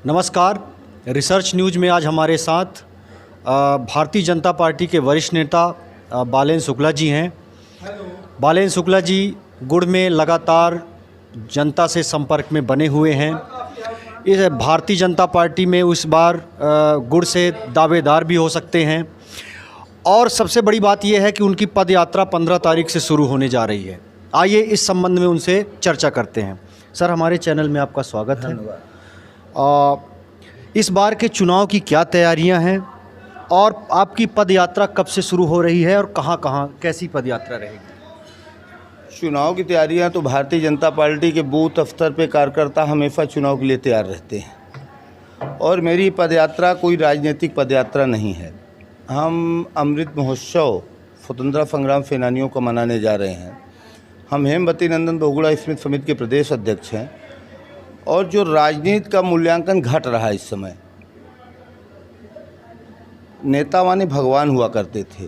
नमस्कार। Research news में आज हमारे साथ भारतीय जनता पार्टी के वरिष्ठ नेता बालेन्द्र शुक्ला जी हैं। बालेन्द्र शुक्ला जी गुड़ में लगातार जनता से संपर्क में बने हुए हैं। इस भारतीय जनता पार्टी में इस बार गुड़ से दावेदार भी हो सकते हैं और सबसे बड़ी बात यह है कि उनकी पदयात्रा 15 तारीख से शुरू होने जा रही है। आइए इस संबंध में उनसे चर्चा करते हैं। सर, हमारे चैनल में आपका स्वागत है। इस बार के चुनाव की क्या तैयारियां हैं और आपकी पदयात्रा कब से शुरू हो रही है और कहां-कहां कैसी पदयात्रा रहेगी? चुनाव की तैयारियां तो भारतीय जनता पार्टी के बूथ स्तर पे कार्यकर्ता हमेशा चुनाव के लिए तैयार रहते हैं और मेरी पदयात्रा कोई राजनीतिक पदयात्रा नहीं है। हम अमृत महोत्सव स्वतंत्रता संग्राम सेनानियों को मनाने जा रहे हैं। हम हेमवती नंदन बहुगुणा स्मृति समिति के प्रदेश अध्यक्ष हैं और जो राजनीति का मूल्यांकन घट रहा है इस समय, नेता माने भगवान हुआ करते थे,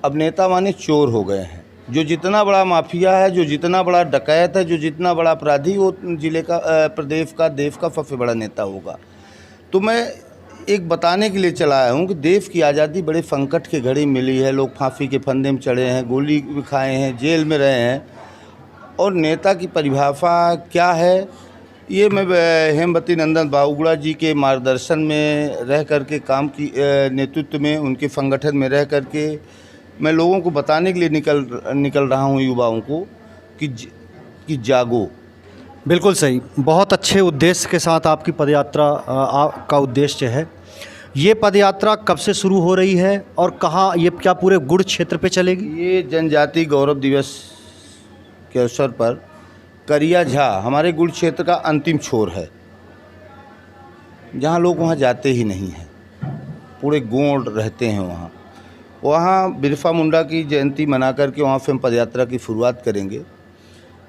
अब नेता माने चोर हो गए हैं। जो जितना बड़ा माफिया है, जो जितना बड़ा डकैत है, जो जितना बड़ा अपराधी, वो जिले का, प्रदेश का, देश का सबसे बड़ा नेता होगा। तो मैं एक बताने के लिए चला आया हूँ कि देश की आज़ादी बड़े संकट की घड़ी मिली है। लोग फांसी के फंदे में चढ़े हैं, गोली खाए हैं, जेल में रहे हैं और नेता की परिभाषा क्या है, ये मैं हेमवती नंदन बहुगुणा जी के मार्गदर्शन में रह करके काम की नेतृत्व में, उनके संगठन में रह करके मैं लोगों को बताने के लिए निकल रहा हूँ, युवाओं को कि जागो। बिल्कुल सही। बहुत अच्छे उद्देश्य के साथ आपकी पदयात्रा का उद्देश्य है। ये पदयात्रा कब से शुरू हो रही है और कहाँ, ये क्या पूरे गुड़ क्षेत्र पे चलेगी? ये जनजाति गौरव दिवस के अवसर पर करिया झा हमारे गुड़ क्षेत्र का अंतिम छोर है, जहाँ लोग वहाँ जाते ही नहीं हैं। पूरे गोंड रहते हैं वहाँ बिरसा मुंडा की जयंती मना करके वहाँ से हम पदयात्रा की शुरुआत करेंगे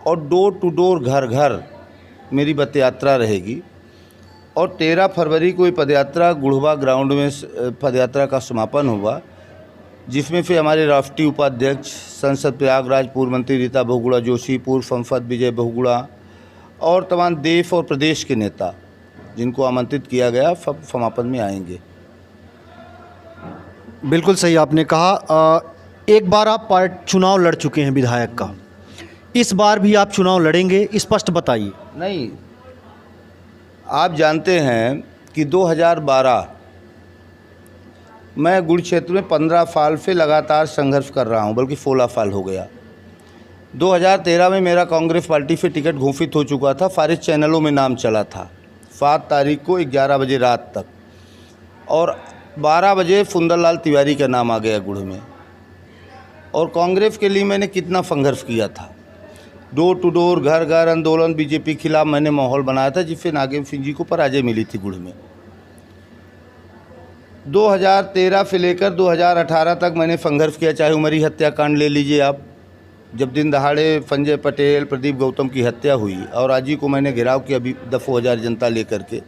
और डोर टू डोर, घर घर मेरी पदयात्रा रहेगी। और 13 फरवरी को ये पदयात्रा गुड़वा ग्राउंड में पदयात्रा का समापन होगा, जिसमें फिर हमारे राष्ट्रीय उपाध्यक्ष, संसद प्रयागराज पूर्व मंत्री रीता बहुगुणा जोशी, पूर्व सांसद विजय बहुगुणा और तमाम देश और प्रदेश के नेता जिनको आमंत्रित किया गया, सब समापन में आएंगे। बिल्कुल सही आपने कहा। एक बार आप चुनाव लड़ चुके हैं विधायक का, इस बार भी आप चुनाव लड़ेंगे, स्पष्ट बताइए। नहीं, आप जानते हैं कि 2012 मैं गुड़ क्षेत्र में 15 साल से लगातार संघर्ष कर रहा हूं, बल्कि 16 साल हो गया। 2013 में मेरा कांग्रेस पार्टी से टिकट घोषित हो चुका था, सारे चैनलों में नाम चला था। 7 तारीख को 11 बजे रात तक और 12 बजे सुंदरलाल तिवारी का नाम आ गया गुड़ में। और कांग्रेस के लिए मैंने कितना संघर्ष किया था। डोर टू डोर, घर घर आंदोलन, बीजेपी के खिलाफ मैंने माहौल बनाया था, जिससे नागेंद्र सिंह जी को पराजय मिली थी गुड़ में। 2013 से लेकर 2018 तक मैंने संघर्ष किया, चाहे उमरी हत्याकांड ले लीजिए आप, जब दिन दहाड़े संजय पटेल, प्रदीप गौतम की हत्या हुई और आज ही को मैंने घेराव किया दफों हज़ार जनता लेकर के,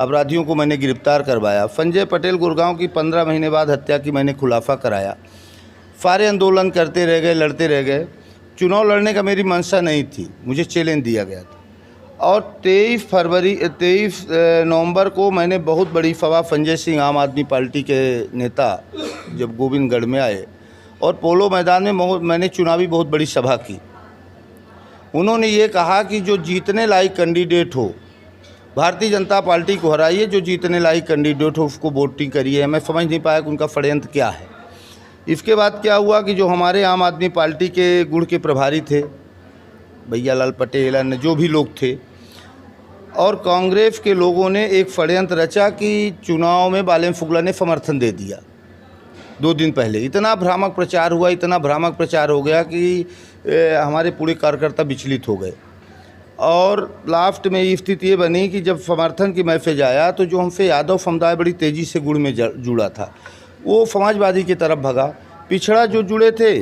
अपराधियों को मैंने गिरफ्तार करवाया। संजय पटेल गुड़गांव की 15 महीने बाद हत्या की मैंने खुलासा कराया। सारे आंदोलन करते रह गए, लड़ते रह गए। चुनाव लड़ने का मेरी मंशा नहीं थी, मुझे चैलेंज दिया गया था। और 23 नवंबर को मैंने बहुत बड़ी सभा, संजय सिंह आम आदमी पार्टी के नेता जब गोविंदगढ़ में आए और पोलो मैदान में मैंने चुनावी बहुत बड़ी सभा की। उन्होंने ये कहा कि जो जीतने लायक कैंडिडेट हो, भारतीय जनता पार्टी को हराइए, जो जीतने लायक कैंडिडेट हो उसको वोटिंग करिए। मैं समझ नहीं पाया कि उनका षड्यंत्र क्या है। इसके बाद क्या हुआ कि जो हमारे आम आदमी पार्टी के गुड़ के प्रभारी थे, भैया लाल पटेल, अन्य जो भी लोग थे, और कांग्रेस के लोगों ने एक षड्यंत्र रचा कि चुनाव में बालेन्द्र शुक्ला ने समर्थन दे दिया 2 दिन पहले। इतना भ्रामक प्रचार हुआ, इतना भ्रामक प्रचार हो गया कि हमारे पूरे कार्यकर्ता विचलित हो गए। और लास्ट में ये स्थिति ये बनी कि जब समर्थन की मैसेज आया तो जो हमसे यादव समुदाय बड़ी तेज़ी से गुड़ में जुड़ा था, वो समाजवादी की तरफ भगा। पिछड़ा जो जुड़े थे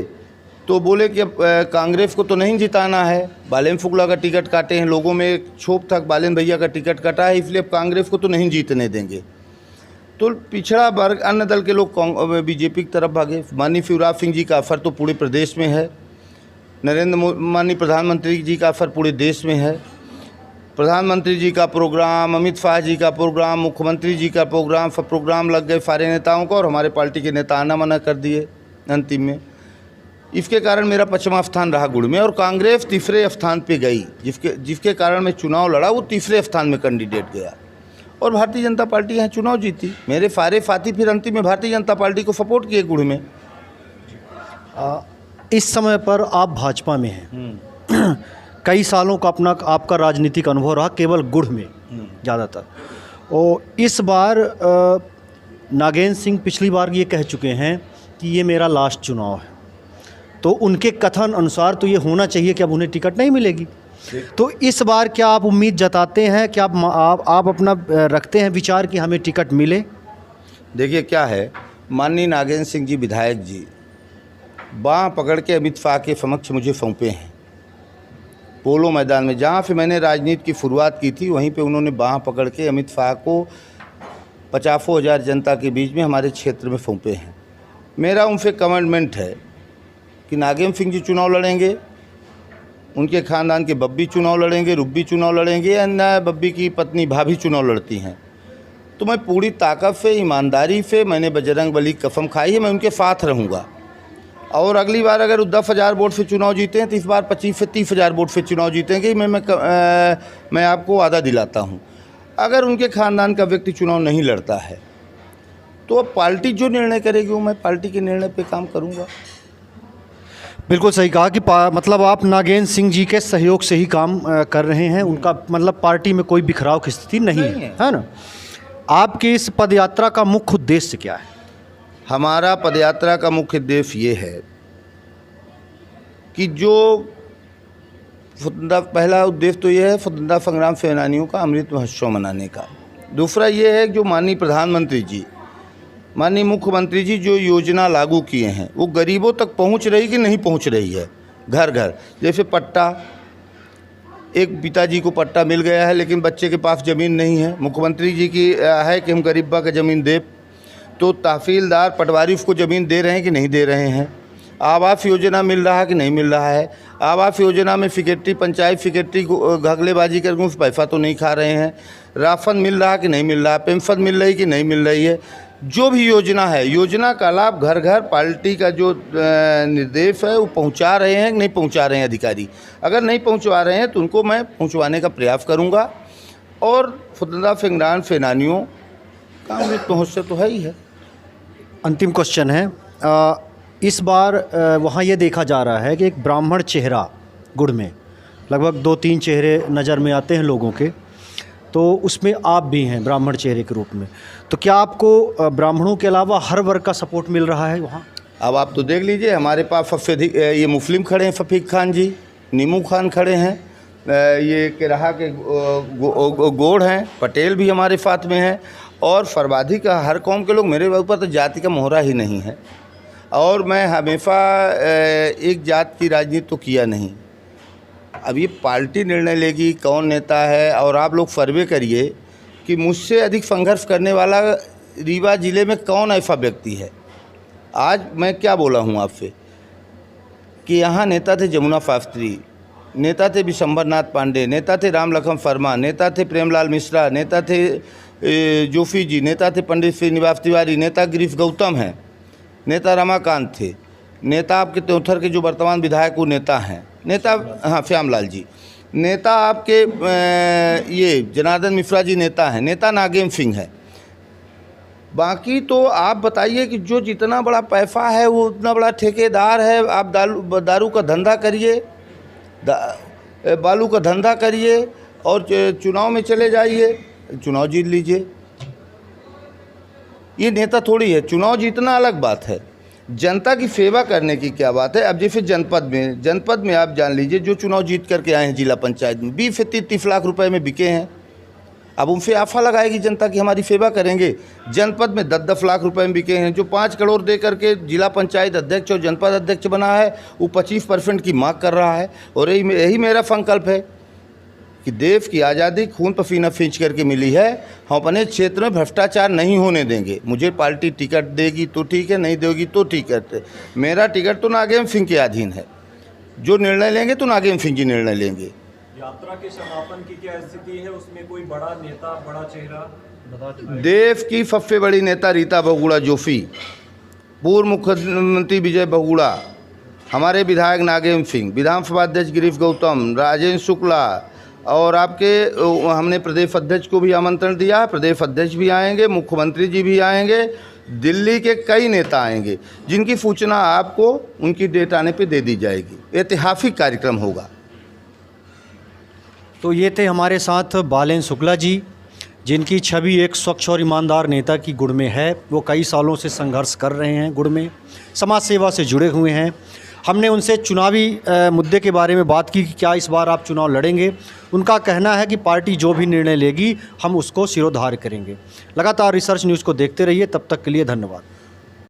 तो बोले कि अब कांग्रेस को तो नहीं जिताना है, बालेन्द्र शुक्ला का टिकट काटे हैं। लोगों में एक क्षोभ था, बालेन्द्र भैया का टिकट कटा है, इसलिए अब कांग्रेस को तो नहीं जीतने देंगे। तो पिछड़ा वर्ग, अन्य दल के लोग बीजेपी की तरफ भागे। माननीय शिवराज सिंह जी का असर तो पूरे प्रदेश में है, माननीय प्रधानमंत्री जी का असर पूरे देश में है। प्रधानमंत्री जी का प्रोग्राम, अमित शाह जी का प्रोग्राम, मुख्यमंत्री जी का प्रोग्राम, सब प्रोग्राम लग गए सारे नेताओं को और हमारे पार्टी के नेता आना मना कर दिए अंतिम में। इसके कारण मेरा 5वां स्थान रहा गुड़ में और कांग्रेस तीसरे स्थान पे गई, जिसके कारण मैं चुनाव लड़ा, वो तीसरे स्थान में कैंडिडेट गया और भारतीय जनता पार्टी यहाँ चुनाव जीती। मेरे सारे साथी फिर अंतिम में भारतीय जनता पार्टी को सपोर्ट किए गुड़ में। इस समय पर आप भाजपा में हैं। कई सालों का आपका राजनीतिक अनुभव रहा केवल गुड़ में ज़्यादातर, और इस बार नागेंद्र सिंह पिछली बार ये कह चुके हैं कि ये मेरा लास्ट चुनाव है, तो उनके कथन अनुसार तो ये होना चाहिए कि अब उन्हें टिकट नहीं मिलेगी। तो इस बार क्या आप उम्मीद जताते हैं कि आप अपना रखते हैं विचार कि हमें टिकट मिले? देखिए क्या है, माननीय नागेंद्र सिंह जी विधायक जी बाँह पकड़ के अमित शाह के समक्ष मुझे सौंपे हैं पोलो मैदान में, जहाँ से मैंने राजनीति की शुरुआत की थी वहीं पे उन्होंने बाँह पकड़ के अमित शाह को 50,000 जनता के बीच में हमारे क्षेत्र में सौंपे हैं। मेरा उनसे कमिटमेंट है कि नागेंद्र सिंह जी चुनाव लड़ेंगे, उनके ख़ानदान के बब्बी चुनाव लड़ेंगे, रुब्बी चुनाव लड़ेंगे, या न बब्बी की पत्नी भाभी चुनाव लड़ती हैं, तो मैं पूरी ताकत से, ईमानदारी से, मैंने बजरंग बली की कसम खाई है, मैं उनके साथ रहूँगा। और अगली बार अगर 10,000 वोट से चुनाव जीते हैं तो इस बार 25 से 30,000 वोट से चुनाव जीतेंगे। मैं आपको वादा दिलाता हूं। अगर उनके ख़ानदान का व्यक्ति चुनाव नहीं लड़ता है तो अब पार्टी जो निर्णय करेगी वो मैं पार्टी के निर्णय पे काम करूंगा। बिल्कुल सही कहा कि मतलब आप नागेंद्र सिंह जी के सहयोग से ही काम कर रहे हैं, उनका मतलब पार्टी में कोई बिखराव की स्थिति नहीं है ना? आपकी इस पदयात्रा का मुख्य उद्देश्य क्या है? हमारा पदयात्रा का मुख्य उद्देश्य ये है कि जो पहला उद्देश्य तो ये है स्वतंत्रता संग्राम सेनानियों का अमृत महोत्सव मनाने का। दूसरा ये है जो माननीय प्रधानमंत्री जी, माननीय मुख्यमंत्री जी जो योजना लागू किए हैं वो गरीबों तक पहुंच रही कि नहीं पहुंच रही है, घर घर। जैसे पट्टा, एक पिताजी को पट्टा मिल गया है लेकिन बच्चे के पास ज़मीन नहीं है, मुख्यमंत्री जी की है कि हम गरीबा का ज़मीन दे, तो तहसीलदार पटवारी उसको ज़मीन दे रहे हैं कि नहीं दे रहे हैं। आवास योजना मिल रहा है कि नहीं मिल रहा है। आवास योजना में सेक्रेटरी, पंचायत सेक्रेटरी को घगलेबाजी करके उस पैसा तो नहीं खा रहे हैं। राशन मिल रहा है कि नहीं मिल रहा है, पेंशन मिल रही कि नहीं मिल रही है। जो भी योजना है, योजना का लाभ घर घर पार्टी का जो निर्देश है वो पहुंचा रहे हैं कि नहीं पहुंचा रहे हैं अधिकारी। अगर नहीं पहुंचवा रहे हैं तो उनको मैं पहुंचवाने का प्रयास करूँगा। और स्वतंत्रता संग्राम सेनानियों का अमृत महोत्सव तो है ही है। अंतिम क्वेश्चन है, इस बार वहाँ ये देखा जा रहा है कि एक ब्राह्मण चेहरा गुड़ में, लगभग 2-3 चेहरे नज़र में आते हैं लोगों के, तो उसमें आप भी हैं ब्राह्मण चेहरे के रूप में। तो क्या आपको ब्राह्मणों के अलावा हर वर्ग का सपोर्ट मिल रहा है वहाँ? अब आप तो देख लीजिए, हमारे पास सबसे अधिक ये मुस्लिम खड़े हैं, शफीक खान जी, नीमू खान खड़े हैं, ये किराहा के गोड़ हैं, पटेल भी हमारे साथ में हैं, और सर्वाधिक हर कौम के लोग। मेरे ऊपर तो जाति का मोहरा ही नहीं है और मैं हमेशा एक जात की राजनीति तो किया नहीं। अब ये पार्टी निर्णय लेगी कौन नेता है, और आप लोग सर्वे करिए कि मुझसे अधिक संघर्ष करने वाला रीवा ज़िले में कौन ऐसा व्यक्ति है। आज मैं क्या बोला हूँ आपसे कि यहाँ नेता थे जमुना शास्त्री, नेता थे विशंबर नाथ पांडे, नेता थे राम लखन शर्मा, नेता थे प्रेमलाल मिश्रा, नेता थे जोशी जी, नेता थे पंडित श्रीनिवास तिवारी, नेता गिरीश गौतम हैं, नेता रमाकांत थे, नेता आपके त्योथर के जो वर्तमान विधायक वो नेता हैं, नेता हाँ श्यामलाल जी, नेता आपके ये जनार्दन मिश्रा जी नेता हैं, नेता नागेंद्र सिंह है। बाकी तो आप बताइए कि जो जितना बड़ा पैसा है वो उतना बड़ा ठेकेदार है। आप दारू का धंधा करिए, बालू का धंधा करिए और चुनाव में चले जाइए, चुनाव जीत लीजिए। ये नेता थोड़ी है। चुनाव जीतना अलग बात है, जनता की सेवा करने की क्या बात है। अब जैसे जनपद में आप जान लीजिए जो चुनाव जीत करके आए हैं जिला पंचायत में 20 से 30 लाख रुपए में बिके हैं। अब उनसे आफा लगाएगी जनता की हमारी सेवा करेंगे। जनपद में 10-10 लाख रुपए में बिके हैं। जो 5 करोड़ दे करके जिला पंचायत अध्यक्ष और जनपद अध्यक्ष बना है वो 25% की मांग कर रहा है। और यही मेरा संकल्प है कि देश की आज़ादी खून पसीना खींच करके मिली है, हम अपने क्षेत्र में भ्रष्टाचार नहीं होने देंगे। मुझे पार्टी टिकट देगी तो ठीक है, नहीं देगी तो ठीक है। मेरा टिकट तो नागेंद्र सिंह के अधीन है, जो निर्णय लेंगे तो नागेंद्र सिंह जी निर्णय लेंगे। यात्रा के समापन की क्या स्थिति है, उसमें कोई बड़ा नेता, बड़ा चेहरा बता दीजिए। देश की सबसे बड़ी नेता रीता बहुगुणा जोशी, पूर्व मुख्यमंत्री विजय बहुगुणा, हमारे विधायक नागेंद्र सिंह, विधानसभा अध्यक्ष गिरीश गौतम, राजेंद्र शुक्ला और आपके हमने प्रदेश अध्यक्ष को भी आमंत्रण दिया है। प्रदेश अध्यक्ष भी आएंगे, मुख्यमंत्री जी भी आएंगे, दिल्ली के कई नेता आएंगे, जिनकी सूचना आपको उनकी डेट आने पे दे दी जाएगी। ऐतिहासिक कार्यक्रम होगा। तो ये थे हमारे साथ बालेन शुक्ला जी, जिनकी छवि एक स्वच्छ और ईमानदार नेता की गुण में है। वो कई सालों से संघर्ष कर रहे हैं गुण में, समाज सेवा से जुड़े हुए हैं। हमने उनसे चुनावी मुद्दे के बारे में बात की कि क्या इस बार आप चुनाव लड़ेंगे। उनका कहना है कि पार्टी जो भी निर्णय लेगी हम उसको सिरोधार्य करेंगे। लगातार रिसर्च न्यूज़ को देखते रहिए। तब तक के लिए धन्यवाद।